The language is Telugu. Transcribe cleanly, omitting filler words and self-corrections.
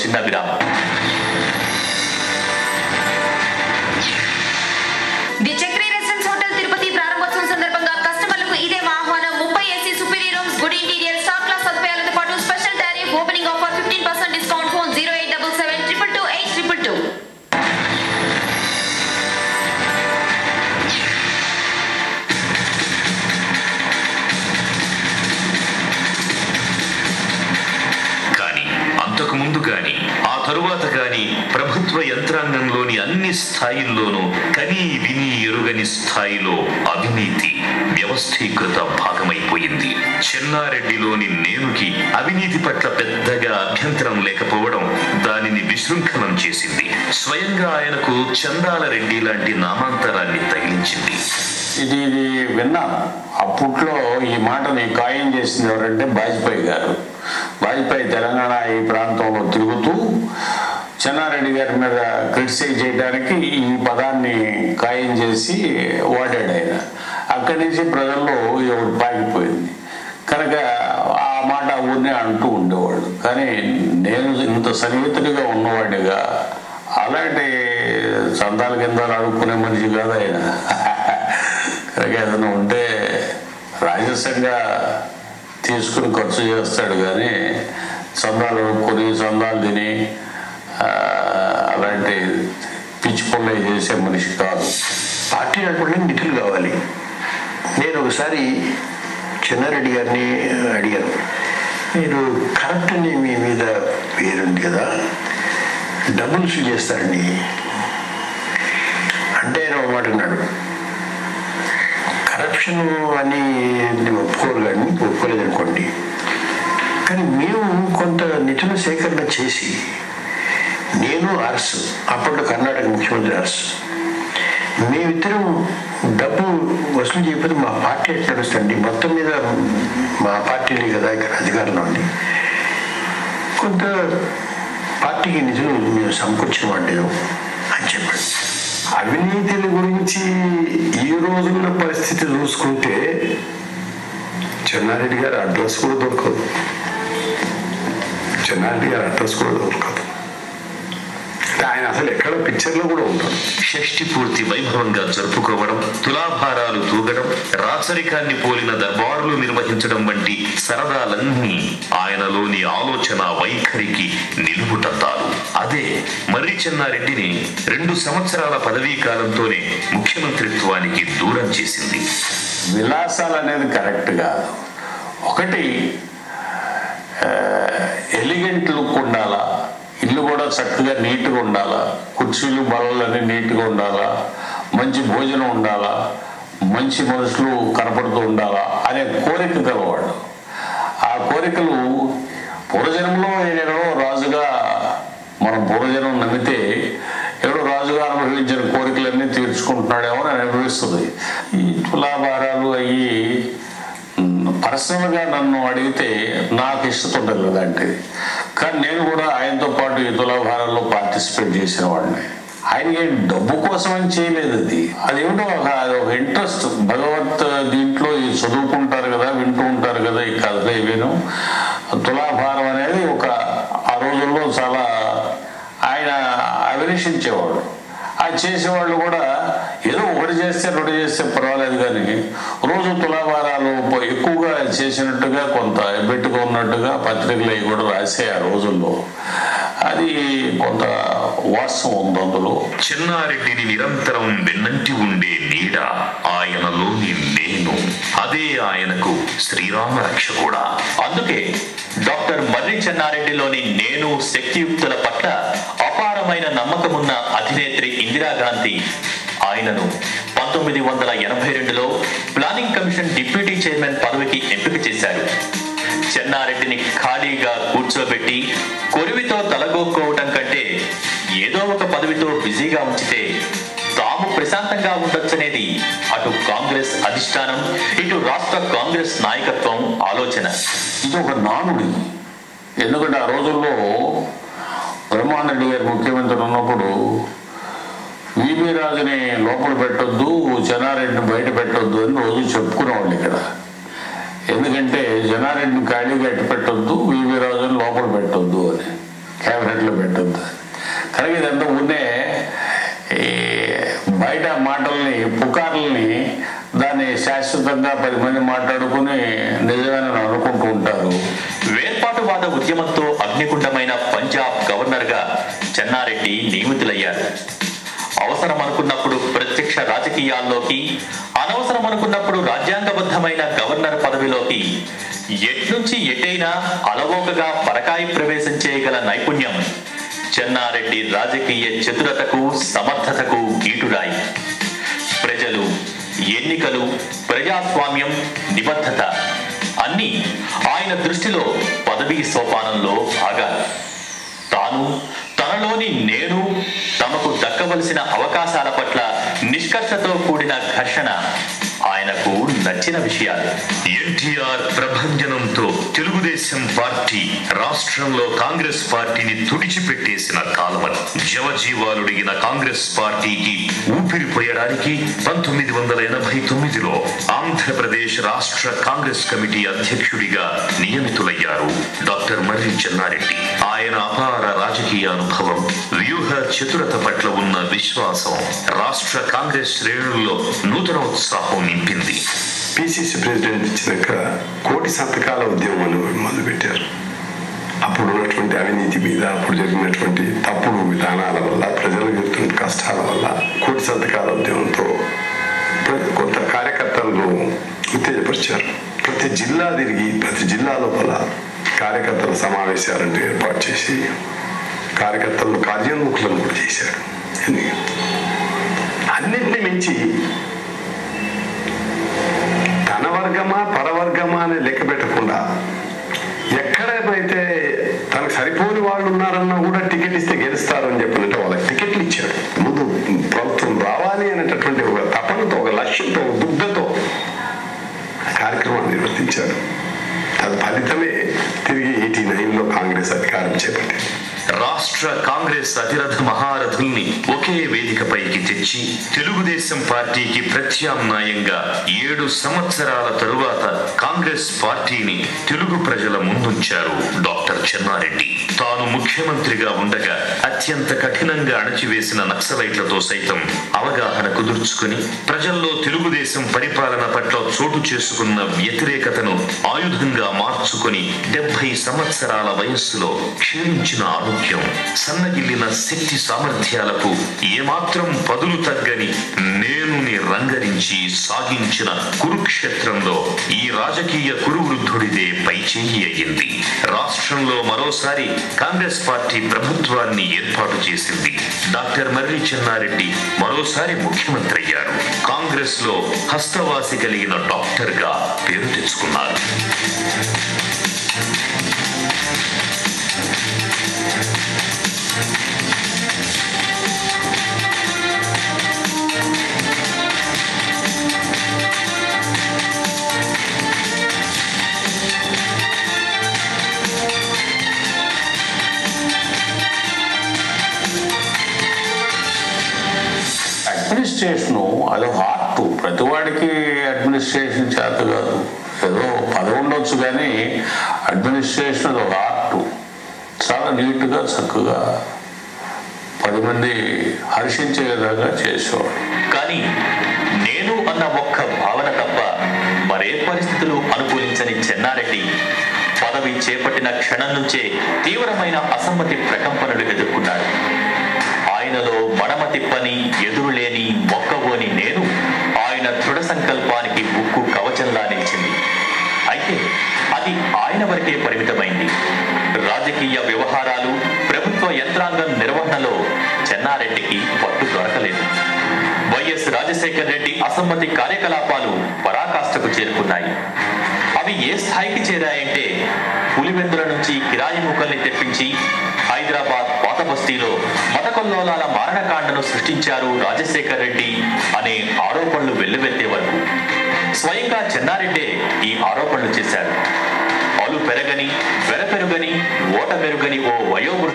చిన్న విరామం. The Chakri residence hotel Tirupati ప్రారంభోత్సవం సందర్భంగా కస్టమర్లకు ఇదే మా ఆహ్వానం. 30 AC superior rooms, good interior, star class సదుపాయాలతో పాటు special tariff, opening offer, 15% discount. Phone 0877 222 8222. అంతకు ముందు గాని ఆ తరువాత గాని ప్రభుత్వ యంత్రాంగంలోని అన్ని స్థాయిల్లోనూ కనీ విని ఎరుగని స్థాయిలో అవినీతి వ్యవస్థీకృత భాగమైపోయింది. చెన్నారెడ్డిలోని నేనుకి అవినీతి పట్ల పెద్దగా అభ్యంతరం లేకపోవడం దానిని విశృంఖలం చేసింది. స్వయంగా ఆయనకు చందాల రెడ్డి లాంటి నామాంతరాన్ని తగిలించింది. ఇది విన్నాను. అప్పట్లో ఈ మాటని ఖాయం చేసింది ఎవరంటే వాజ్పేయి గారు. వాజ్పేయి తెలంగాణ ఈ ప్రాంతంలో తిరుగుతూ చెన్నారెడ్డి గారి మీద క్రిటిసైజ్ చేయడానికి ఈ పదాన్ని ఖాయం చేసి వాడాడు ఆయన. అక్కడి నుంచి ప్రజల్లో ఒకటి పాకిపోయింది కనుక ఆ మాట ఊరినే అంటూ ఉండేవాడు. కానీ నేను ఇంత సన్నిహితుడిగా ఉన్నవాడిగా అలాంటి చందాల కింద అడుక్కునే మనిషి కాదు ఆయన. కనుక ఏదైనా ఉంటే రాజస్యంగా తీసుకుని ఖర్చు చేస్తాడు కానీ చందాలు అడుక్కొని చందాలు తిని అలాంటి పిచ్చి పనులు చేసే మనిషి కాదు. పార్టీ నడపడానికి నిధులు కావాలి. నేను ఒకసారి చెన్నారెడ్డి గారిని అడిగాను, మీరు కరప్ట్ అని మీ మీద పేరుంది కదా, డబ్బులు వసూలు చేస్తారండి అంటే ఆయన ఒక మాట అన్నాడు, కరప్షన్ అని ఒప్పుకోరు కానీ ఒప్పుకోలేదనుకోండి, కానీ మేము కొంత నిధుల సేకరణ చేసి నేను అరసు అప్పట్లో కర్ణాటక ముఖ్యమంత్రి అరసు మేమిద్దరం డబ్బు వసూలు చేయకపోతే మా పార్టీ ఎట్లా నడుస్తుంది, మొత్తం మీద మా పార్టీలే కదా ఇక్కడ అధికారంలో ఉంది, కొంత పార్టీకి నిధులు మేము సమకూర్చిన వాడేదో అని చెప్పాడు. అవినీతిల గురించి ఈ రోజున్న పరిస్థితి చూసుకుంటే చెన్నారెడ్డి గారి అడ్రస్ కూడా దొరకదు. చెన్నారెడ్డి గారి అడ్రస్ కూడా దొరకదు. ఆయన అసలు ఎక్కడ పిక్చర్లో కూడా ఉంటాడు. షష్ఠి పూర్తి వైభవంగా జరుపుకోవడం, తులాభారాలు తూగడం, రాచరికాన్ని పోలిన దర్బారులు నిర్వహించడం వంటి సరదాలన్నీ ఆయనలోని ఆలోచన వైఖరికి నిలువుటద్దాలు. అదే మర్రి చెన్నారెడ్డిని 2 సంవత్సరాల పదవీ కాలంతోనే ముఖ్యమంత్రిత్వానికి దూరం చేసింది. విలాసాలు అనేది కరెక్ట్ కాదు. ఒకటి ఎలిగెంట్ లుక్ ఉండాలా, ఇల్లు కూడా చక్కగా నీట్గా ఉండాలా, కుర్చీలు బల్లలన్నీ నీట్గా ఉండాలా, మంచి భోజనం ఉండాలా, మంచి మనుషులు కనపడుతూ ఉండాలా అనే కోరిక గలవాడు. ఆ కోరికలు పూర్వజన్మలో ఏదో రాజుగా మనం పూర్వజన్మ నమ్మితే ఎవడో రాజుగా అనుభవించిన కోరికలన్నీ తీర్చుకుంటున్నాడేమో అని అనిపిస్తుంది. ఈ తులాభారాలు అయ్యి పర్సనల్గా నన్ను అడిగితే నాకు ఇష్టం లేదంటిది. కానీ నేను కూడా ఆయనతో పాటు ఈ తులాభారాల్లో పార్టిసిపేట్ చేసిన వాడిని. ఆయనకి డబ్బు కోసం అని చేయలేదు. అదేమిటో ఒక ఇంట్రెస్ట్. భగవత్ దీంట్లో చదువుకుంటారు కదా, వింటూ ఉంటారు కదా ఈ కథలు ఇవేను. తులాభారం అనేది ఆ రోజుల్లో చాలా ఆయన అభిలషించేవాడు. అది చేసేవాళ్ళు కూడా ఏదో ఒకటి చేస్తే 2 చేస్తే పర్వాలేదు, కానీ రోజు తులాభారాలు ఎక్కువగా చేసినట్టుగా కొంత పెట్టుకున్నట్టుగా పత్రికలు అవి కూడా రాసే ఆ రోజుల్లో. అది కొంత వాస్తవం ఉంది అందులో. చెన్నారెడ్డిని నిరంతరం వెన్నంటి ఉండే నీడ ఆయనలోని నేను. అదే ఆయనకు శ్రీరామ రక్ష కూడా. అందుకే డాక్టర్ మర్రి చెన్నారెడ్డిలోని నేను శక్తియుక్తుల పట్ల అపారమైన నమ్మకమున్న అధినేత్రి ఇందిరాగాంధీ ఆయనను 1982లో ప్లానింగ్ కమిషన్ డిప్యూటీ చైర్మన్ పదవికి ఎంపిక చేశారు. చెన్నారెడ్డిని ఖాళీగా కూర్చోబెట్టి కొరివితో తలగొక్కోవటం కంటే ఏదో ఒక పదవితో బిజీగా ఉంచితే తాము ప్రశాంతంగా ఉండొచ్చనేది అటు కాంగ్రెస్ అధిష్టానం, ఇటు రాష్ట్ర కాంగ్రెస్ నాయకత్వం ఆలోచన. ఇది ఒక నానుడి. ఎందుకంటే ఆ రోజుల్లో బ్రహ్మారెడ్డి గారు ముఖ్యమంత్రి ఉన్నప్పుడు వివి రాజుని లోపల పెట్టొద్దు, చెన్నారెడ్డిని బయట పెట్టొద్దు అని రోజు చెప్పుకునేవాళ్ళు ఇక్కడ. ఎందుకంటే చెన్నారెడ్డిని ఖాళీగా ఎట్టు పెట్టొద్దు, వివి రాజుని లోపల పెట్టొద్దు అని. క్యాబినెట్లో పెట్టొద్దు. కనుక ఇదంతా ఊరినే ఈ బయట మాటల్ని పుకార్లని దాన్ని శాశ్వతంగా 10 మంది మాట్లాడుకుని నిజమని అనుకుంటూ ఉంటారు. వేర్పాటువాద ఉద్యమంతో అగ్నిగుండమైన పంజాబ్ గవర్నర్గా చెన్నారెడ్డి నియమితులయ్యారు. అవసరం అనుకున్నప్పుడు ప్రత్యక్ష రాజకీయాల్లోకి, అనవసరం అనుకున్నప్పుడు రాజ్యాంగబద్ధమైన గవర్నర్ పదవిలోకి ఎట్నుంచి ఎటైనా అలవోకగా పరకాయి ప్రవేశం చేయగల నైపుణ్యం చెన్నారెడ్డి రాజకీయ చతురతకు, సమర్థతకు గీటురాయి. ప్రజలు, ఎన్నికలు, ప్రజాస్వామ్యం, నిబద్ధత అన్నీ ఆయన దృష్టిలో పదవీ సోపానంలో భాగాలు. తాను, తనలోని నేను, తమకు దక్కవలసిన అవకాశాల పట్ల నిష్కర్షతో కూడిన ఘర్షణ ఆయనకు నచ్చిన విషయాలు. ఎన్టీఆర్ ప్రభంజనంతో తెలుగుదేశం పార్టీ రాష్ట్రంలో కాంగ్రెస్ పార్టీని తుడిచిపెట్టేసిన కాలమని జవజీవాలుడిగిన కాంగ్రెస్ పార్టీకి ఊపిరిపోయడానికి 1989లో ఆంధ్రప్రదేశ్ రాష్ట్ర కాంగ్రెస్ కమిటీ అధ్యక్షుడిగా నియమితులయ్యారు డాక్టర్ మర్రి చెన్నారెడ్డి. ఆయన అపార రాజకీయ అనుభవం, వ్యూహ చతురత పట్ల ఉన్న విశ్వాసం రాష్ట్ర కాంగ్రెస్ శ్రేణుల్లో నూతన ఉత్సాహం నింపింది. పిసిసి ప్రెసిడెంట్ ఇచ్చినాక 1,00,00,000 సంతకాల ఉద్యమాలు మొదలుపెట్టారు. అప్పుడు ఉన్నటువంటి అవినీతి మీద, అప్పుడు జరిగినటువంటి తప్పుడు విధానాల వల్ల, ప్రజలకు ఎదుర్కొన్న కష్టాల వల్ల 1,00,00,000 సంతకాల ఉద్యమంతో కొంత కార్యకర్తలను ఉత్తేజపరిచారు. ప్రతి జిల్లా తిరిగి ప్రతి జిల్లా లోపల కార్యకర్తల సమావేశాలను ఏర్పాటు చేసి కార్యకర్తలను కార్యోన్ముఖులను కూడా చేశారు. అన్నింటినీ మించి తన వర్గమా పరవర్గమా అని లెక్క పెట్టకుండా ఎక్కడైతే తనకు సరిపోని వాళ్ళు ఉన్నారన్నా కూడా టికెట్ ఇస్తే గెలుస్తారని చెప్పినట్టు వాళ్ళకి టికెట్లు ఇచ్చాడు. ముందు ప్రభుత్వం రావాలి అనేటటువంటి ఒక తపనతో, ఒక లక్ష్యంతో, ఒక దుగ్ధతో కార్యక్రమాన్ని నిర్వర్తించాడు. దాని ఫలితమే తిరిగి 89లో కాంగ్రెస్ అధికారం చేపట్టింది. రాష్ట్ర కాంగ్రెస్ అతిరథ మహారథుల్ని ఒకే వేదికపైకి తెచ్చి తెలుగుదేశం పార్టీకి ప్రత్యామ్నాయంగా 7 సంవత్సరాల తరువాత కాంగ్రెస్ పార్టీని తెలుగు ప్రజల ముందుంచారు డాక్టర్ చెన్నారెడ్డి. తాను ముఖ్యమంత్రిగా ఉండగా అత్యంత కఠినంగా అణచివేసిన నక్సలైట్లతో సైతం అవగాహన కుదుర్చుకుని ప్రజల్లో తెలుగుదేశం పరిపాలన పట్ల చోటు చేసుకున్న వ్యతిరేకతను ఆయుధంగా మార్చుకుని 70 సంవత్సరాల వయస్సులో క్షీణించిన ఆరోగ్యం, సన్నగిల్లిన శక్తి సామర్థ్యాలకు ఏమాత్రం పదులు తగ్గని నేనుని రంగరించి సాగించిన కురుక్షేత్రంలో ఈ రాజకీయ కురువృద్ధుడిదే పైచేయి అయ్యింది. రాష్ట్రంలో మరోసారి కాంగ్రెస్ పార్టీ ప్రభుత్వాన్ని ఏర్పాటు చేసింది. డాక్టర్ మర్రి చెన్నారెడ్డి మరోసారి ముఖ్యమంత్రి అయ్యారు. కాంగ్రెస్ లో హస్తవాసి కలిగిన డాక్టర్ గా పేరు తెచ్చుకున్నారు. అడ్మినిస్ట్రేషను అదొక ఆర్ట్. ప్రతివాడికి అడ్మినిస్ట్రేషన్ చేత కాదు. ఏదో పదవి ఉండొచ్చు కానీ అడ్మినిస్ట్రేషన్ అది ఒక ఆర్ట్. చాలా నీట్గా చక్కగా 10 మంది హర్షించే విధంగా చేసేవాడు. కానీ నేను అన్న ఒక్క భావన తప్ప మరే పరిస్థితులు అనుకూలించని చెన్నారెడ్డి పదవి చేపట్టిన క్షణం నుంచే తీవ్రమైన అసమ్మతి ప్రకంపనలు ఎదుర్కొన్నాడు. ఆయనలో మడమ తిప్పని, ఎదురులేని, మొక్కవోని నేను ఆయన దృఢ సంకల్పానికి ఉక్కు కవచంలా నిలిచింది. అయితే అది ఆయన వరకే పరిమితమైంది. రాజకీయ వ్యవహారాలు, ప్రభుత్వ యంత్రాంగం నిర్వహణలో చెన్నారెడ్డికి పట్టు దొరకలేదు. వైఎస్ రాజశేఖర్ రెడ్డి అసమ్మతి కార్యకలాపాలు పరాకాష్ఠకు చేరుకున్నాయి. అవి ఏ స్థాయికి చేరాయంటే పులివెందుల నుంచి కిరాయి మూకల్ని తెప్పించి హైదరాబాద్ పాత బస్తీలో మతకొల్లోలాల మారణకాండను సృష్టించారు రాజశేఖర్ రెడ్డి అనే ఆరోపణలు వెల్లువెత్తే వరకు స్వయంగా చెన్నారెడ్డే ఈ ఆరోపణలు చేశారు. అలు పెరగని, వెర పెరుగని, ఓట మెరుగని ఓ వయోవృద్ధ